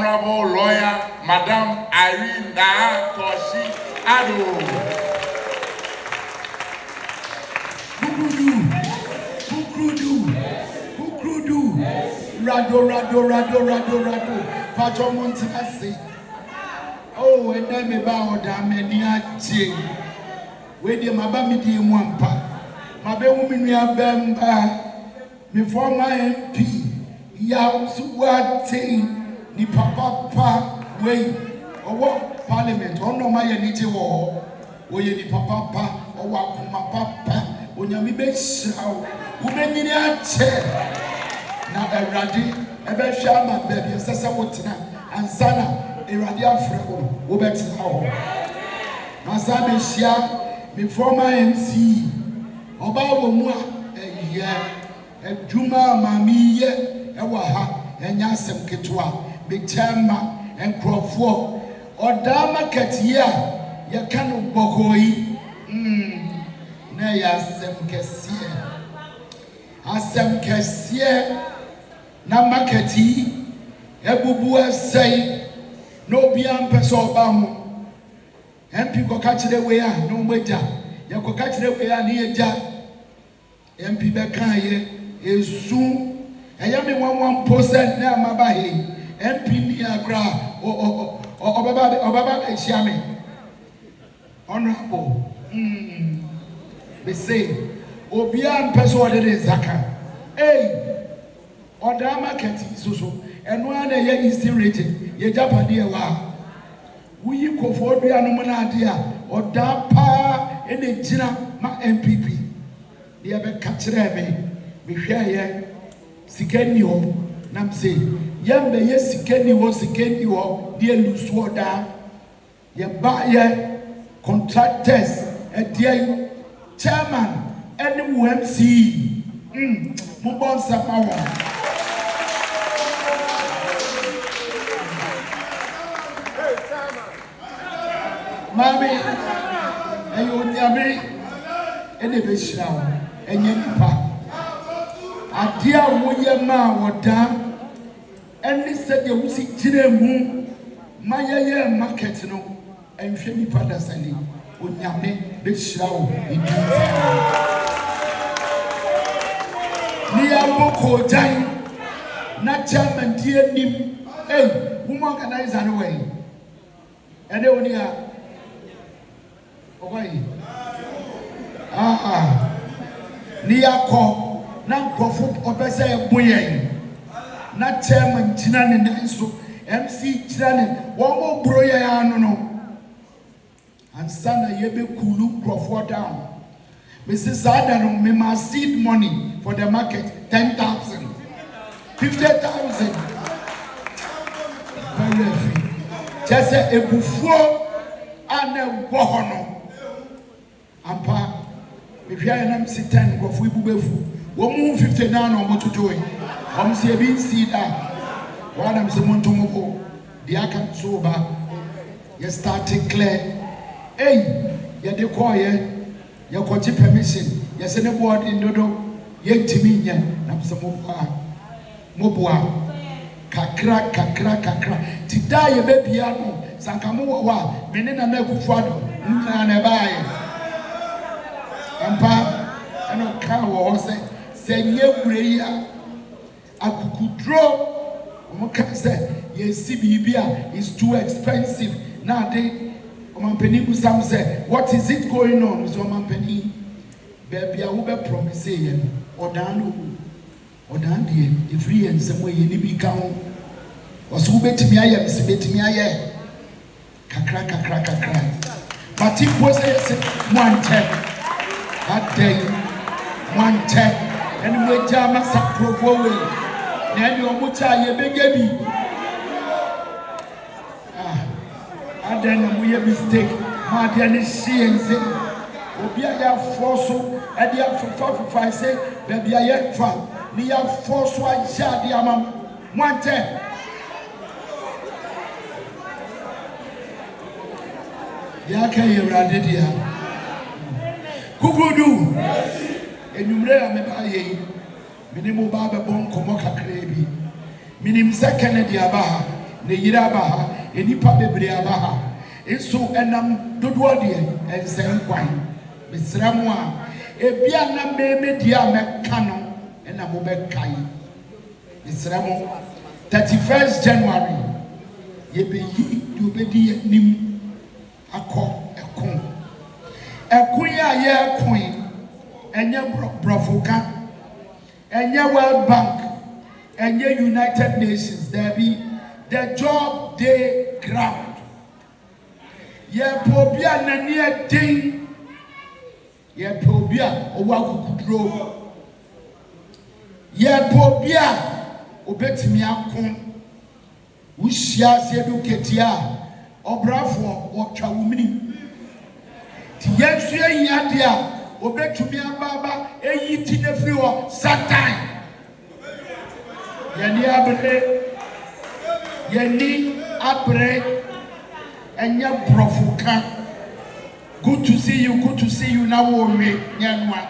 Honorable Lawyer Madam Irene Toshi Ado. Rado. Pacho Montanasi. Oh, and then me bow down many a jay. Where the Mabamidi Mwampa. My baby woman, we are bamba. Before my MP, Yaus what thing, ni papa way, or what parliament, or no my energy war, where you ni papa, or what my papa, when you be shout, woman in your chair. Now, a radi, a bed shaman, baby, and Sasa Wotina, and Sana, a radia freckle, Wobet How. Masabi Shia, before my MC, Oba Mua, a year. Juma mami ye ewa ha enya asem ketwa betema enkrofo oda market ye ye kan bokoyi na ya asem kesiye na market yi ebubu asai no bia mpese oba ho MP ko ka kire we a no mbeja ye ko ka kire we a ne eja MP be kan ye Esu, ayami 1% na mabahi. MP ni agra obaba eshiami. Honorable. They say obia mpeso ode zaka. Hey, oda market so. Eno na ye Eastern region, ye Japan e wa. Wuyi kofo odua no na ade a oda pa ene gina ma MPP. Ye be ka kire me. Mihweye sikeni ho nam say yembe ye sikeni ho de lusu oda ye ba ye contractors edie chairman any MC mo bon sama wo mami ayo nyame ene be shira wo enye nipa adia woye ma woda eni said ye wusi gire mu mayeye market no enhwe nipa da sani onyame be hira wo ni aboko jan na chairman die nim woman organizer no way ene oni a ogai ni akọ na nkofo obese eboyen na chairman tina ne nanso MC tina ne wo mo bro ye anu no ansa na ye be kulu nkofo down Mrs. Adano me ma seed money for the market 10,000 50,000 just a ebufuo ana wo no ampa me hwa na msi 10 nkofo ibubefu Womu 59 no moto doing. See be see that. One of them montomoko. The aka soba. You starting clear. Hey, you de call ye. You got permission. You send a board in dodo. Ye timinya. Nam some mobwa. Kakra. Tida ye be piano. Sankamu wa. Menina ne kufado. Nuna ne baye. Ampa. Ano kawo say. Senye wureya akukudro omoka say yes bibia is too expensive now they omampeni busam say what is it going on so omampeni baby a wo be promise ye odan de free and some way ni bi ka ho oso wo betimi aye mse betimi aye kakra but if was say one day and we jama sakropo we na ni omucha ye begebi adan na mu ye mistake ma dia ni siense obi aya force e dia fa say baby aya fa ni ya force wa ja dia mam mwante ya ka ye rade dia kugudu enumre ameba ye minimum baba bon komo kakra bi minim se Kennedy aba ne yira aba ha enipa bebre aba ha enso enam dodoɔ deɛ ensɛn kwan mesrɛ mo a ebi anam meme die a mɛka no ɛna mo bɛkae mesrɛ mo 31st January yɛbɛyi deɛ obɛdi yɛnim akɔ ɛko ɛko yi a yɛɛko ɛnyɛ brɔfoka ɛnyɛ World Bank ɛnyɛ United Nations there be the job day ground yɛpɛ obi a n'ani ɛden yɛpɛ obi a ɔwɔ akukuduro yɛpɛ obi a obetumi ako wuhyia ase eduketia a ɔbrafoɔ wɔtwa wumini ti yɛnso yɛnyia de a obetumi ababa eyi ti ne firi hɔ satan yɛni abre ɛnyɛ brɔfoka good to see you na wɔwe nyɛnoa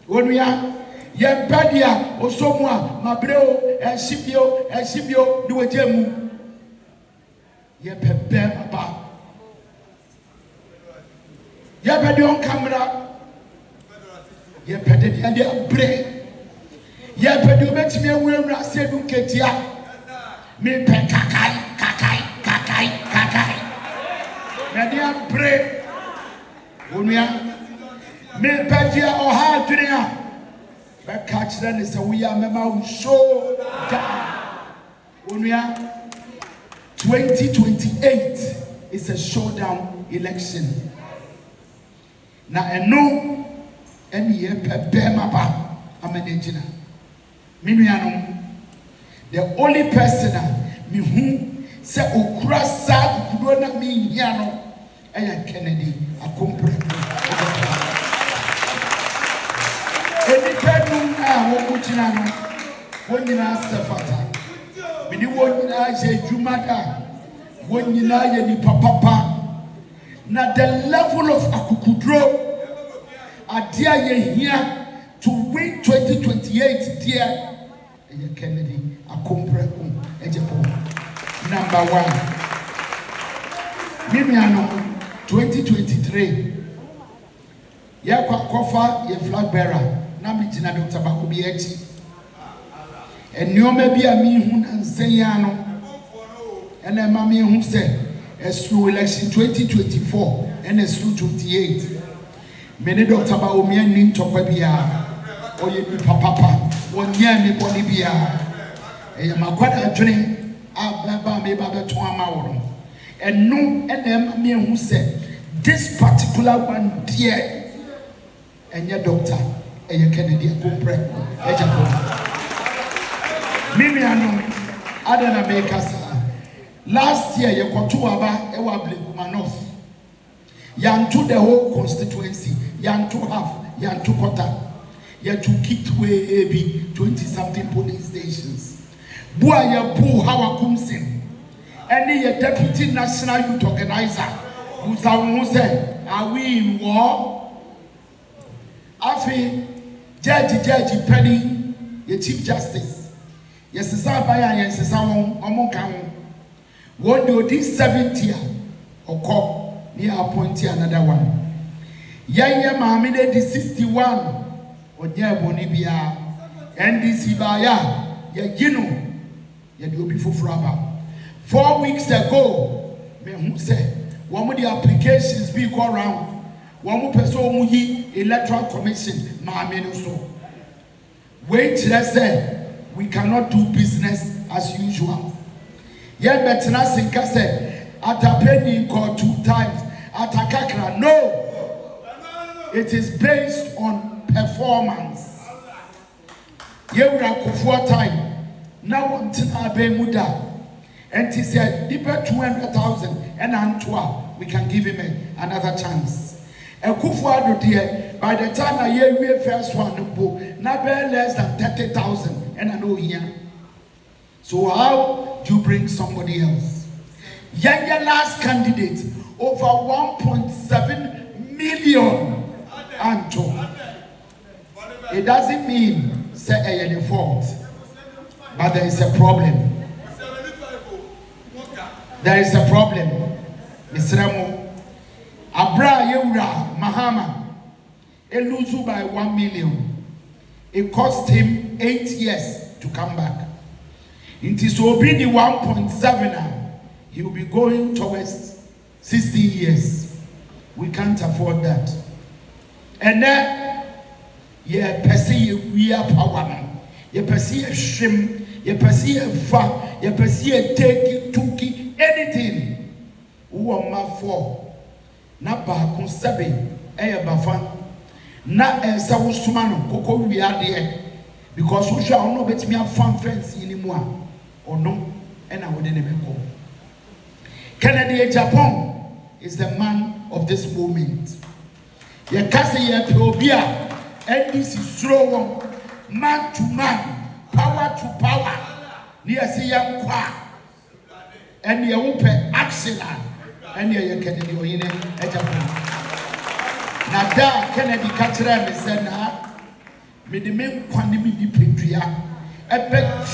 onua yɛmpɛ deɛ ɔsɔmu a mabrɛ o ɛhyibio de wɔgye mu yɛpɛ bɛn aba yɛpɛ deɛ ɔnkamera yɛpɛ deɛ deɛ abrɛ yɛpɛ deɛ ɔbɛtumi awurawura ase edu nketia mepɛ kakai mɛde abrɛ onua mepɛ deɛ ɔha adwene a bɛka kyerɛ ne sɛ woyɛ mɛma wo so da onua 2028 is a showdown election na ɛno ɛne yɛpɛ bɛrima ba amane gyina me nuanom the only person a mehu sɛ okura saa kukudo na mehia no ɛyɛ Kennedy Akompre enipa num a wɔn gyina no wɔn nyinaa sɛ fata mene wɔn nyinaa yɛ adwuma da wɔn nyinaa yɛ nipa papa na the level of akukuduro adeɛ a yɛhia to win 2028 deɛ ɛyɛ Kennedy Akompre ɛgyepɔ number 1 mimiano 2023 yɛkɔ akɔfa yɛ flag bearer na megyina Dr. Bako bi akyi nneɛma bi a mehu na nsɛn no ɛna ɛma mehu sɛ ɛsoro election 2024 ɛna ɛsoro 28 mene Dr. Bako mi ani ntɔkwa biara ɔyɛ nipa papa wɔnyɛ me bɔne biara ɛyɛ makwada adwene ababa me ba beto ama wo no ɛno ɛna ɛma mehu sɛ this particular one dear ɛnyɛ doctor ɛyɛ Kennedy Akompre ɛgya ko mimiano adana me kasa last year yɛkɔto aba ɛwɔ Ablekuma North yanto the whole constituency yanto half yanto quarter yɛto Kitwe AB 20-something police stations bua yɛpo Hawa Kumsin ɛne yɛ deputy national youth organizer busa wo sɛ are we in war afi judge penny yɛ chief justice yɛsesa abaya yɛnsesa wɔn ɔmo ka ho wɔn de odi 70 a ɔkɔ ne appoint another one yɛnyɛ maame de di 61 ɔnyɛ bɔne biara NDC baya yɛyi no yɛde obi foforo aba 4 weeks ago mehu sɛ wɔn de applications bi go around wɔn pɛ sɛ wɔn yi electoral commission maame no so wait kyerɛ sɛ we cannot do business as usual yɛn bɛtena sinka sɛ atapeni nkɔ 2 times atakakra no it is based on performance yɛwura kofoɔ time na wɔn tena abɛn mu da and he said deeper 200,000 and Antwa we can give him another chance Akufo-Addo deɛ by the time I hear we first one bo na be less than 30,000 and I know here so how do you bring somebody else your last candidate over 1.7 million Anto it doesn't mean say a fault but there is a problem there is a problem. Mr. Mo Abra Yewra Mahama Eluzu by 1 million. It cost him 8 years to come back. It is obedi 1.7 now. He will be going towards 60 years. We can't afford that. And then ye perceive we are power. Ye perceive shame. Ye perceive fa. Ye perceive take tuki anything. Who are my for? Na ba kun sebe eye bafa. Na ensa wo suma no koko wia de because wo hwa ono betimi afan friends ni mu a ono e na wo de ne beko. Kennedy Japan is the man of this moment. Ye kase ye pe obi a NDC slow man to man, power to power. Ni ase ye kwa and ye wo pe action and ye Kennedy oyine e Japan. Nada Kennedy katra me say na me de me kwani me di pedua e be